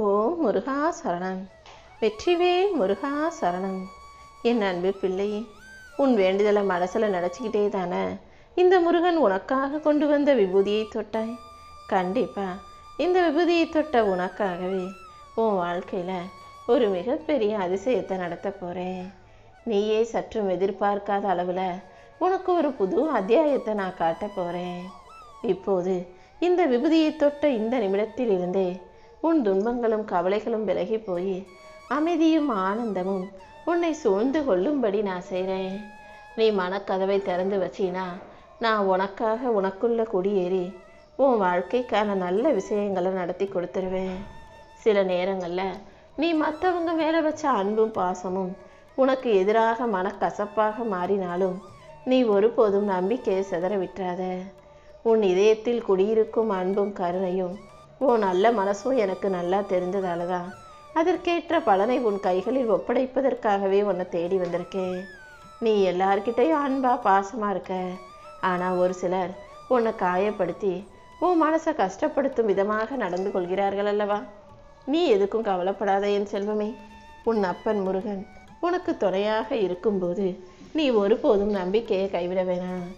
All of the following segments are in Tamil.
ஓ முருகா சரணம். வெற்றிவேல் முருகா சரணம். என் அன்பு பிள்ளையே, உன் வேண்டுதலை மனசில் நினச்சிக்கிட்டே தானே இந்த முருகன் உனக்காக கொண்டு வந்த விபூதியை தொட்டாய். கண்டிப்பா இந்த விபூதியை தொட்ட உனக்காகவே உன் வாழ்க்கையில் ஒரு மிகப்பெரிய அதிசயத்தை நடத்த போகிறேன். நீயே சற்றும் எதிர்பார்க்காத அளவில் உனக்கு ஒரு புது அத்தியாயத்தை நான் காட்ட போகிறேன். இப்போது இந்த விபூதியை தொட்ட இந்த நிமிடத்தில் இருந்தே உன் துன்பங்களும் கவலைகளும் விலகி போய் அமைதியும் ஆனந்தமும் உன்னை சூழ்ந்து கொள்ளும்படி நான் செய்கிறேன். நீ மனக்கதவை திறந்து வச்சினா நான் உனக்காக உனக்குள்ள குடியேறி உன் வாழ்க்கைக்கான நல்ல விஷயங்களை நடத்தி கொடுத்துருவேன். சில நேரங்களில் நீ மற்றவங்க மேலே வச்ச அன்பும் பாசமும் உனக்கு எதிராக மனக்கசப்பாக மாறினாலும் நீ ஒருபோதும் நம்பிக்கையை சிதற விட்டுறாத. உன் இதயத்தில் குடியிருக்கும் அன்பும் கருணையும் உன் நல்ல மனசும் எனக்கு நல்லா தெரிஞ்சதால தான் அதற்கேற்ற பலனை உன் கைகளில் ஒப்படைப்பதற்காகவே உன்னை தேடி வந்திருக்கேன். நீ எல்லார்கிட்டையும் அன்பா பாசமாக இருக்க. ஆனால் ஒரு சிலர் உன்னை காயப்படுத்தி உன் மனசை கஷ்டப்படுத்தும் விதமாக நடந்து கொள்கிறார்கள் அல்லவா? நீ எதுக்கும் கவலைப்படாத என் செல்வமே. உன் அப்பன் முருகன் உனக்கு துணையாக இருக்கும்போது நீ ஒருபோதும் நம்பிக்கையை கைவிட வேணாம்.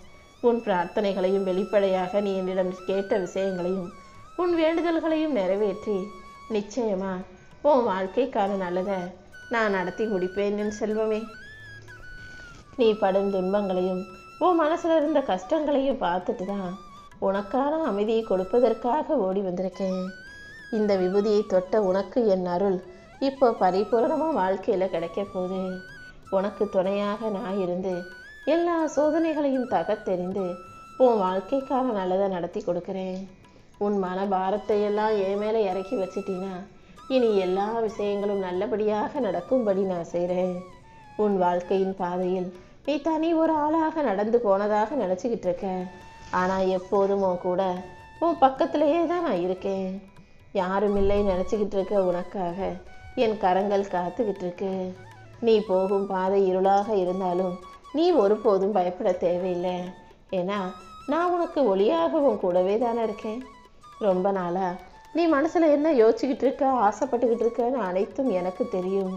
உன் பிரார்த்தனைகளையும் வெளிப்படையாக நீ என்னிடம் கேட்ட விஷயங்களையும் உன் வேண்டுதல்களையும் நிறைவேற்றி நிச்சயமா உன் வாழ்க்கைக்கான நல்லதை நான் நடத்தி முடிப்பேன் என் செல்வமே. நீ படும் துன்பங்களையும் உன் மனசுல இருந்த கஷ்டங்களையும் பார்த்துட்டு தான் உனக்கான அமைதியை கொடுப்பதற்காக ஓடி வந்திருக்கேன். இந்த விபூதியை தொட்ட உனக்கு என் அருள் இப்போ பரிபூரணமாக வாழ்க்கையில் கிடைக்க போகுது. உனக்கு துணையாக நான் இருந்து எல்லா சோதனைகளையும் தகத்தெறிந்து உன் வாழ்க்கைக்கான நல்லதை நடத்தி கொடுக்குறேன். உன் மன பாரத்தை எல்லாம் என் மேலே இறக்கி வச்சிட்டினா இனி எல்லா விஷயங்களும் நல்லபடியாக நடக்கும்படி நான் செய்கிறேன். உன் வாழ்க்கையின் பாதையில் நீ தனி ஒரு ஆளாக நடந்து போனதாக நினச்சிக்கிட்டு இருக்க. ஆனால் எப்போதும் உன் கூட உன் பக்கத்திலேயே தான் நான் இருக்கேன். யாரும் இல்லை நினச்சிக்கிட்டு இருக்க உனக்காக என் கரங்கள் காத்துக்கிட்டு இருக்கு. நீ போகும் பாதை இருளாக இருந்தாலும் நீ ஒருபோதும் பயப்பட தேவையில்லை. ஏன்னா நான் உனக்கு ஒளியாக உன் கூடவே தானே இருக்கேன். ரொம்ப நாளா நீ மனசில் என்ன யோசிச்சுக்கிட்டு இருக்க, ஆசைப்பட்டுக்கிட்டு இருக்கன்னு அனைத்தும் எனக்கு தெரியும்.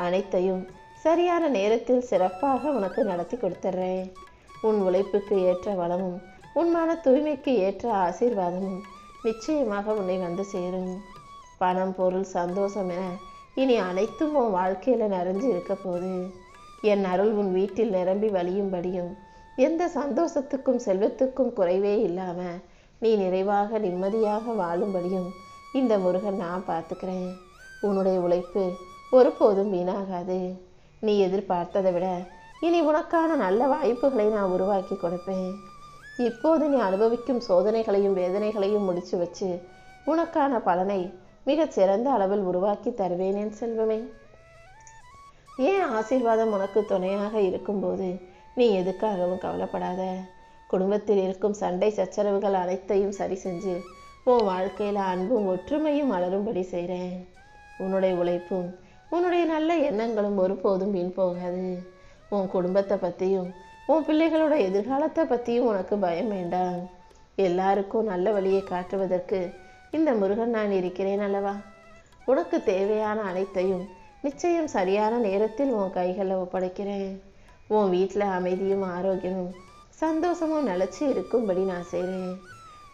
அனைத்தையும் சரியான நேரத்தில் சிறப்பாக உனக்கு நடத்தி கொடுத்துட்றேன். உன் உழைப்புக்கு ஏற்ற வளமும் உன் மன தூய்மைக்கு ஏற்ற ஆசீர்வாதமும் நிச்சயமாக உன்னை வந்து சேரும். பணம், பொருள், சந்தோஷம் என இனி அனைத்தும் உன் வாழ்க்கையில் நிறைஞ்சு இருக்க போகுது. என் அருள் உன் வீட்டில் நிரம்பி வழியும்படியும் எந்த சந்தோஷத்துக்கும் செல்வத்துக்கும் குறைவே இல்லாமல் நீ நிறைவாக நிம்மதியாக வாழும்படியும் இந்த முருகன் நான் பார்த்துக்கிறேன். உன்னுடைய உழைப்பு ஒருபோதும் வீணாகாது. நீ எதிர்பார்த்ததை விட இனி உனக்கான நல்ல வாய்ப்புகளை நான் உருவாக்கி கொடுப்பேன். இப்போது நீ அனுபவிக்கும் சோதனைகளையும் வேதனைகளையும் முடிச்சு வச்சு உனக்கான பலனை மிகச் சிறந்த அளவில் உருவாக்கி தருவேன் என் செல்வமே. ஏன் ஆசீர்வாதம் உனக்கு துணையாக இருக்கும்போது நீ எதுக்காகவும் கவலைப்படாத. குடும்பத்தில் இருக்கும் சண்டை சச்சரவுகள் அனைத்தையும் சரி செஞ்சு உன் வாழ்க்கையில் அன்பும் ஒற்றுமையும் மலரும்படி செய்கிறேன். உன்னுடைய உழைப்பும் உன்னுடைய நல்ல எண்ணங்களும் ஒருபோதும் வீண் போகாது. உன் குடும்பத்தை பற்றியும் உன் பிள்ளைகளோட எதிர்காலத்தை பற்றியும் உனக்கு பயம் வேண்டாம். எல்லாருக்கும் நல்ல வழியை காட்டுவதற்கு இந்த முருகன் நான் இருக்கிறேன் அல்லவா? உனக்கு தேவையான அனைத்தையும் நிச்சயம் சரியான நேரத்தில் உன் கைகளில் ஒப்படைக்கிறேன். உன் வீட்டில் அமைதியும் ஆரோக்கியமும் சந்தோஷமும் நிலச்சி இருக்கும்படி நான் செய்கிறேன்.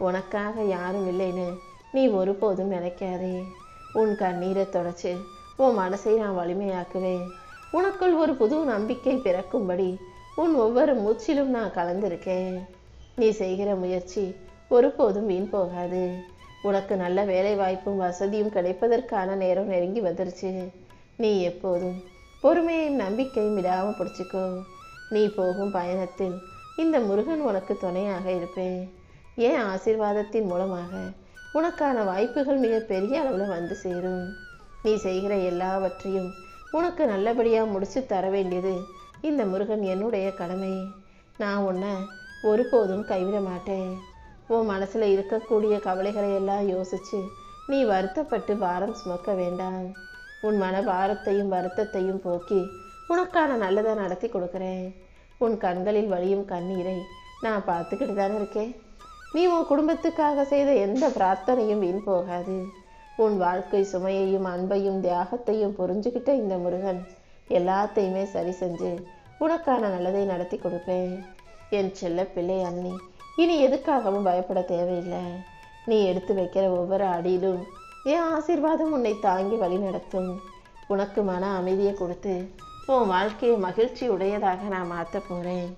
உனக்காக யாரும் இல்லைன்னு நீ ஒருபோதும் நினைக்காதே. உன் கண்ணீரை தொடச்சி உன் மனசை நான் வலிமையாக்குவேன். உனக்குள் ஒரு புது நம்பிக்கை பிறக்கும்படி உன் ஒவ்வொரு மூச்சிலும் நான் கலந்திருக்கேன். நீ செய்கிற முயற்சி ஒருபோதும் வீண் போகாது. உனக்கு நல்ல வேலை வாய்ப்பும் வசதியும் கிடைப்பதற்கான நேரம் நெருங்கி வந்துருச்சு. நீ எப்போதும் பொறுமையும் நம்பிக்கையும் விடாமல் பிடிச்சிக்கோ. நீ போகும் பயணத்தில் இந்த முருகன் உனக்கு துணையாக இருப்பேன். ஏன் ஆசீர்வாதத்தின் மூலமாக உனக்கான வாய்ப்புகள் மிக பெரிய அளவில் வந்து சேரும். நீ செய்கிற எல்லாவற்றையும் உனக்கு நல்லபடியாக முடிச்சு தர வேண்டியது இந்த முருகன் என்னுடைய கடமை. நான் உன்னை ஒருபோதும் கைவிட மாட்டேன். உன் மனசில் இருக்கக்கூடிய கவலைகளை எல்லாம் யோசித்து நீ வருத்தப்பட்டு பாரம் சுமக்க வேண்டாம். உன் மன பாரத்தையும் வருத்தத்தையும் போக்கி உனக்கான நல்லதை நடத்தி கொடுக்குறேன். உன் கண்களில் வழியும் கண்ணீரை நான் பார்த்துக்கிட்டு தானே இருக்கேன். நீ உன் குடும்பத்துக்காக செய்த எந்த பிரார்த்தனையும் வீண் போகாது. உன் வாழ்க்கை சுமையையும் அன்பையும் தியாகத்தையும் புரிஞ்சுக்கிட்ட இந்த முருகன் எல்லாத்தையுமே சரி செஞ்சு உனக்கான நல்லதை நடத்தி கொடுப்பேன். என் செல்ல பிள்ளை அண்ணி, இனி எதுக்காகவும் பயப்பட தேவையில்லை. நீ எடுத்து வைக்கிற ஒவ்வொரு அடியிலும் என் ஆசீர்வாதம் உன்னை தாங்கி வழி நடத்தும். உனக்கு மன அமைதியை கொடுத்து உன் வாழ்க்கையை மகிழ்ச்சி உடையதாக நான் மாற்ற போகிறேன்.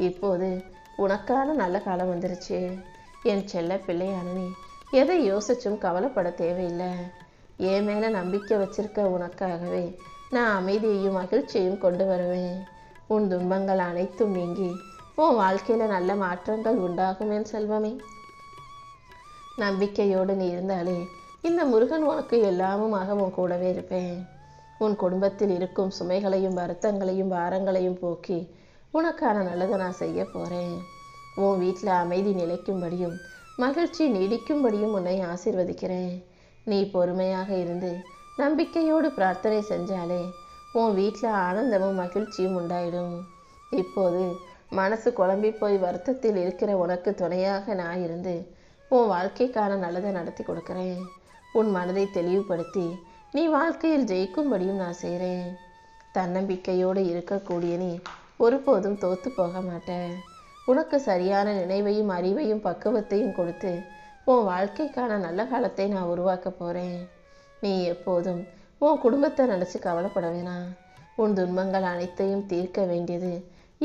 இப்போது உனக்கான நல்ல காலம் வந்துருச்சு. என் செல்ல பிள்ளை அண்ணி, எதை யோசிச்சும் கவலைப்பட தேவையில்லை. என் மேலே நம்பிக்கை வச்சிருக்க உனக்காகவே நான் அமைதியையும் மகிழ்ச்சியையும் கொண்டு வருவேன். உன் துன்பங்கள் அனைத்தும் நீங்கி உன் வாழ்க்கையில் நல்ல மாற்றங்கள் உண்டாகும் என் செல்வமே. நம்பிக்கையோடு நீ இருந்தாலே இந்த முருகன் உனக்கு எல்லாமுமாக உன் கூடவே இருப்பேன். உன் குடும்பத்தில் இருக்கும் சுமைகளையும் வருத்தங்களையும் பாரங்களையும் போக்கி உனக்கான நல்லதை நான் செய்ய போகிறேன். உன் வீட்டில் அமைதி நிலைக்கும்படியும் மகிழ்ச்சி நீடிக்கும்படியும் உன்னை ஆசீர்வதிக்கிறேன். நீ பொறுமையாக இருந்து நம்பிக்கையோடு பிரார்த்தனை செஞ்சாலே உன் வீட்டில் ஆனந்தமும் மகிழ்ச்சியும் உண்டாயிடும். இப்போது மனசு குழம்பி போய் வருத்தத்தில் இருக்கிற உனக்கு துணையாக நான் இருந்து உன் வாழ்க்கைக்கான நல்லதை நடத்தி கொடுக்குறேன். உன் மனதை தெளிவுபடுத்தி நீ வாழ்க்கையில் ஜெயிக்கும்படியும் நான் செய்கிறேன். தன்னம்பிக்கையோடு இருக்கக்கூடிய நீ ஒருபோதும் தோற்று போக மாட்டேன். உனக்கு சரியான நினைவையும் அறிவையும் பக்குவத்தையும் கொடுத்து உன் வாழ்க்கைக்கான நல்ல காலத்தை நான் உருவாக்க போகிறேன். நீ எப்போதும் உன் குடும்பத்தை நினச்சி கவலைப்பட வேணாம். உன் துன்பங்கள் அனைத்தையும் தீர்க்க வேண்டியது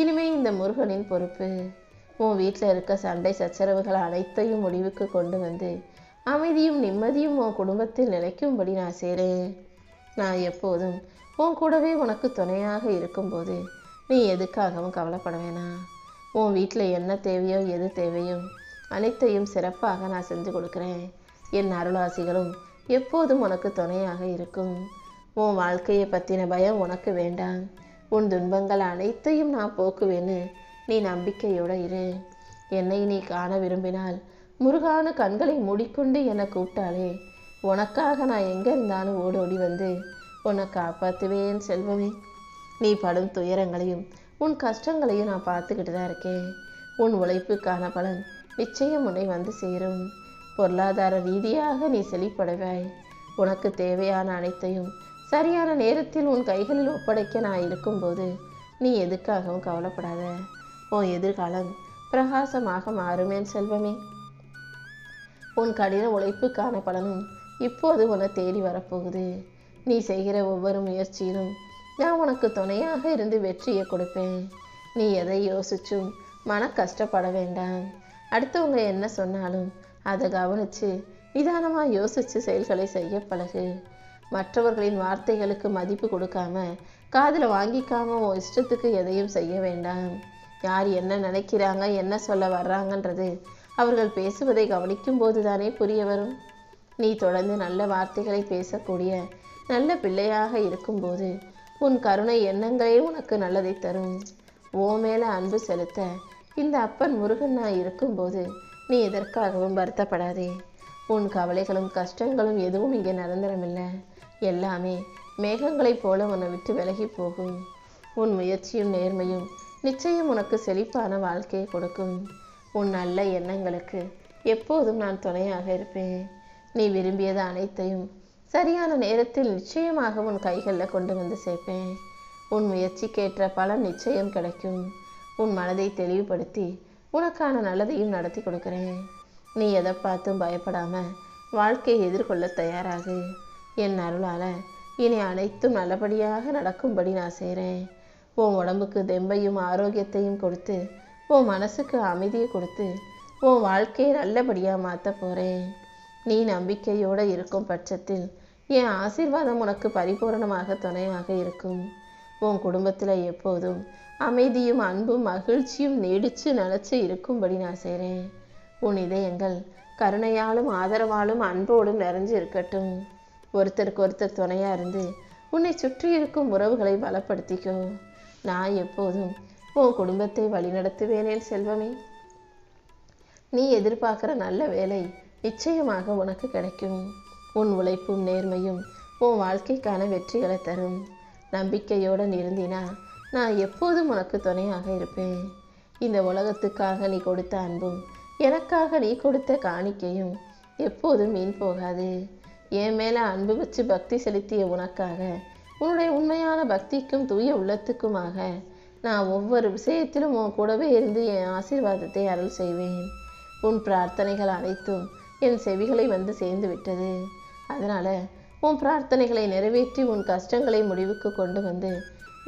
இனிமே இந்த முருகனின் பொறுப்பு. உன் வீட்டில் இருக்க சண்டை சச்சரவுகள் அனைத்தையும் முடிவுக்கு கொண்டு வந்து அமைதியும் நிம்மதியும் உன் குடும்பத்தில் நிலைக்கும்படி நான் செய்கிறேன். நான் எப்போதும் உன் கூடவே உனக்கு துணையாக இருக்கும்போது நீ எதுக்காகவும் கவலைப்பட வேணாம். உன் வீட்டில் என்ன தேவையோ எது தேவையோ அனைத்தையும் சிறப்பாக நான் செஞ்சு கொடுக்குறேன். என் அருளாசிகளும் எப்போதும் உனக்கு துணையாக இருக்கும். உன் வாழ்க்கையை பற்றின பயம் உனக்கு வேண்டாம். உன் துன்பங்கள் அனைத்தையும் நான் போக்குவேன்னு நீ நம்பிக்கையோடு இரு. என்னை நீ காண விரும்பினால் முருகான கண்களை மூடிக்கொண்டு என்னை கூப்பிட்டாலே உனக்காக நான் எங்கே இருந்தாலும் ஓடோடி வந்து உன்னை காப்பாற்றுவேன் செல்வமே. நீ படும் துயரங்களையும் உன் கஷ்டங்களையும் நான் பார்த்துக்கிட்டு தான் இருக்கேன். உன் உழைப்புக்கான பலன் நிச்சயம் உன்னை வந்து சேரும். பொருளாதார ரீதியாக நீ செழிப்படைவாய். உனக்கு தேவையான அனைத்தையும் சரியான நேரத்தில் உன் கைகளில் ஒப்படைக்க நான் இருக்கும்போது நீ எதுக்காகவும் கவலைப்படாத. உன் எதிர்காலம் பிரகாசமாக மாறுமேன் செல்வமே. உன் கடின உழைப்புக்கான பலனும் இப்போது உன்னை தேடி வரப்போகுது. நீ செய்கிற ஒவ்வொரு முயற்சியிலும் நான் உனக்கு துணையாக இருந்து வெற்றியை கொடுப்பேன். நீ எதை யோசிச்சும் மன கஷ்டப்பட வேண்டாம். அடுத்தவங்க என்ன சொன்னாலும் அதை கவனித்து நிதானமாக யோசித்து செயல்களை செய்ய பழகு. மற்றவர்களின் வார்த்தைகளுக்கு மதிப்பு கொடுக்காம காதில் வாங்கிக்காம உன் இஷ்டத்துக்கு எதையும் செய்ய வேண்டாம். யார் என்ன நினைக்கிறாங்க என்ன சொல்ல வர்றாங்கன்றது அவர்கள் பேசுவதை கவனிக்கும் போது தானே புரிய வரும். நீ தொடர்ந்து நல்ல வார்த்தைகளை பேசக்கூடிய நல்ல பிள்ளையாக இருக்கும்போது உன் கருணை எண்ணங்களே உனக்கு நல்லதை தரும். ஓ மேலே அன்பு செலுத்த இந்த அப்பன் முருகன் நான் இருக்கும்போது நீ எதற்காகவும் வருத்தப்படாதே. உன் கவலைகளும் கஷ்டங்களும் எதுவும் இங்கே நிரந்தரமில்லை. எல்லாமே மேகங்களைப் போல உன்னை விட்டு விலகி போகும். உன் முயற்சியும் நேர்மையும் நிச்சயம் உனக்கு செழிப்பான வாழ்க்கையை கொடுக்கும். உன் நல்ல எண்ணங்களுக்கு எப்போதும் நான் துணையாக இருப்பேன். நீ விரும்பியது அனைத்தையும் சரியான நேரத்தில் நிச்சயமாக உன் கைகளில் கொண்டு வந்து சேர்ப்பேன். உன் முயற்சிக்கேற்ற பலன் நிச்சயம் கிடைக்கும். உன் மனதை தெளிவுபடுத்தி உனக்கான நல்லதையும் நடத்தி கொடுக்குறேன். நீ எதை பார்த்தும் பயப்படாமல் வாழ்க்கையை எதிர்கொள்ள தயாராகு. என் அருளால் இனி அனைத்தும் நல்லபடியாக நடக்கும்படி நான் செய்கிறேன். உன் உடம்புக்கு தெம்பையும் ஆரோக்கியத்தையும் கொடுத்து உன் மனசுக்கு அமைதியை கொடுத்து உன் வாழ்க்கையை நல்லபடியாக மாற்ற போகிறேன். நீ நம்பிக்கையோடு இருக்கும் பட்சத்தில் என் ஆசீர்வாதம் உனக்கு பரிபூரணமாக துணையாக இருக்கும். உன் குடும்பத்தில் எப்போதும் அமைதியும் அன்பும் மகிழ்ச்சியும் நீடித்து நிலச்சி இருக்கும்படி நான் செய்கிறேன். உன் இதயங்கள் கருணையாலும் ஆதரவாலும் அன்போடும் நிறைஞ்சு இருக்கட்டும். ஒருத்தருக்கு ஒருத்தர் துணையாக இருந்து உன்னை சுற்றி இருக்கும் உறவுகளை பலப்படுத்திக்கோ. நான் எப்போதும் உன் குடும்பத்தை வழிநடத்துவேனேன் செல்வமே. நீ எதிர்பார்க்குற நல்ல வேலை நிச்சயமாக உனக்கு கிடைக்கும். உன் உழைப்பும் நேர்மையும் உன் வாழ்க்கைக்கான வெற்றிகளை தரும். நம்பிக்கையோடு இருந்தினா நான் எப்போதும் உனக்கு துணையாக இருப்பேன். இந்த உலகத்துக்காக நீ கொடுத்த அன்பும் எனக்காக நீ கொடுத்த காணிக்கையும் எப்போதும் வீண் போகாது. என் மேலே அன்பு வச்சு பக்தி செலுத்திய உனக்காக, உன்னுடைய உண்மையான பக்திக்கும் தூய உள்ளத்துக்குமாக நான் ஒவ்வொரு விஷயத்திலும் உன் கூடவே இருந்து என் ஆசீர்வாதத்தை அருள் செய்வேன். உன் பிரார்த்தனைகள் அனைத்தும் என் செவிகளை வந்து சேர்ந்து விட்டது. அதனால் உன் பிரார்த்தனைகளை நிறைவேற்றி உன் கஷ்டங்களை முடிவுக்கு கொண்டு வந்து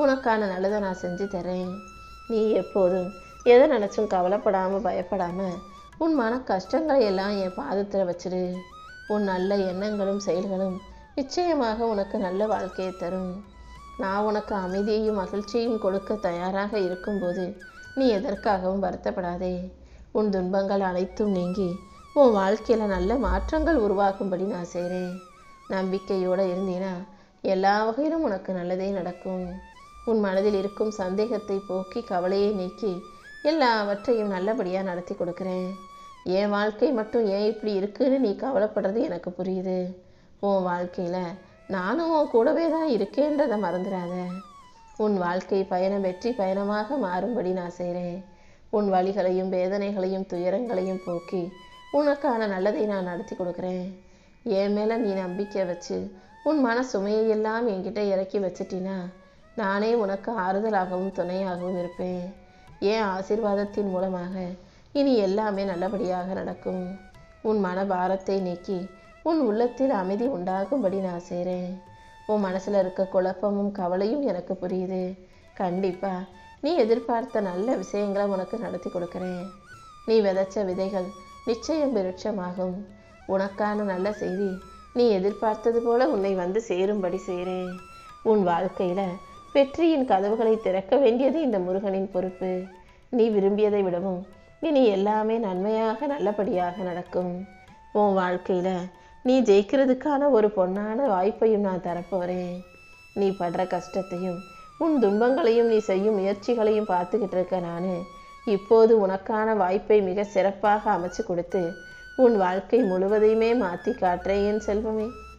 உனக்கான நல்லதை நான் செஞ்சு தரேன். நீ எப்போதும் எதை நினச்சும் கவலைப்படாமல் பயப்படாமல் உன் மன கஷ்டங்களை எல்லாம் என் பாதத்தில் வச்சிடு. உன் நல்ல எண்ணங்களும் செயல்களும் நிச்சயமாக உனக்கு நல்ல வாழ்க்கையை தரும். நான் உனக்கு அமைதியையும் மகிழ்ச்சியையும் கொடுக்க தயாராக இருக்கும்போது நீ எதற்காகவும் வருத்தப்படாதே. உன் துன்பங்கள் அனைத்தும் நீங்கி உன் வாழ்க்கையில் நல்ல மாற்றங்கள் உருவாக்கும்படி நான் செய்கிறேன். நம்பிக்கையோடு இருந்தீனா எல்லா வகையிலும் உனக்கு நல்லதே நடக்கும். உன் மனதில் இருக்கும் சந்தேகத்தை போக்கி கவலையை நீக்கி எல்லாவற்றையும் நல்லபடியாக நடத்தி கொடுக்குறேன். என் வாழ்க்கை மட்டும் ஏன் இப்படி இருக்குன்னு நீ கவலைப்படுறது எனக்கு புரியுது. உன் வாழ்க்கையில் நானும் உன் கூடவே தான் இருக்கேன்றதை மறந்துடாத. உன் வாழ்க்கை பயணம் வெற்றி பயணமாக மாறும்படி நான் செய்கிறேன். உன் வலிகளையும் வேதனைகளையும் துயரங்களையும் போக்கி உனக்கான நல்லதை நான் நடத்தி கொடுக்குறேன். என் மேலே நீ நம்பிக்கை வச்சு உன் மன சுமையெல்லாம் என்கிட்ட இறக்கி வச்சிட்டினா நானே உனக்கு ஆறுதலாகவும் துணையாகவும் இருப்பேன். என் ஆசீர்வாதத்தின் மூலமாக இனி எல்லாமே நல்லபடியாக நடக்கும். உன் மன பாரத்தை நீக்கி உன் உள்ளத்தில் அமைதி உண்டாகும்படி நான் செய்கிறேன். உன் மனசில் இருக்க குழப்பமும் கவலையும் எனக்கு புரியுது. கண்டிப்பாக நீ எதிர்பார்த்த நல்ல விஷயங்களை உனக்கு நடத்தி கொடுக்குறேன். நீ விதைச்ச விதைகள் நிச்சயம் விருட்சமாகும். உனக்கான நல்ல செய்தி நீ எதிர்பார்த்தது போல உன்னை வந்து சேரும்படி செய்கிறேன். உன் வாழ்க்கையில் வெற்றியின் கதவுகளை திறக்க வேண்டியது இந்த முருகனின் பொறுப்பு. நீ விரும்பியதை விடவும் இனி எல்லாமே நன்மையாக நல்லபடியாக நடக்கும். உன் வாழ்க்கையில் நீ ஜெயிக்கிறதுக்கான ஒரு பொன்னான வாய்ப்பையும் நான் தரப்போகிறேன். நீ படுற கஷ்டத்தையும் உன் துன்பங்களையும் நீ செய்யும் முயற்சிகளையும் பார்த்துக்கிட்டு இருக்க நான் இப்போது உனக்கான வாய்ப்பை மிக சிறப்பாக அமைச்சு கொடுத்து உன் வாழ்க்கை முழுவதையுமே மாற்றி காட்டுறேன் என் செல்வமே.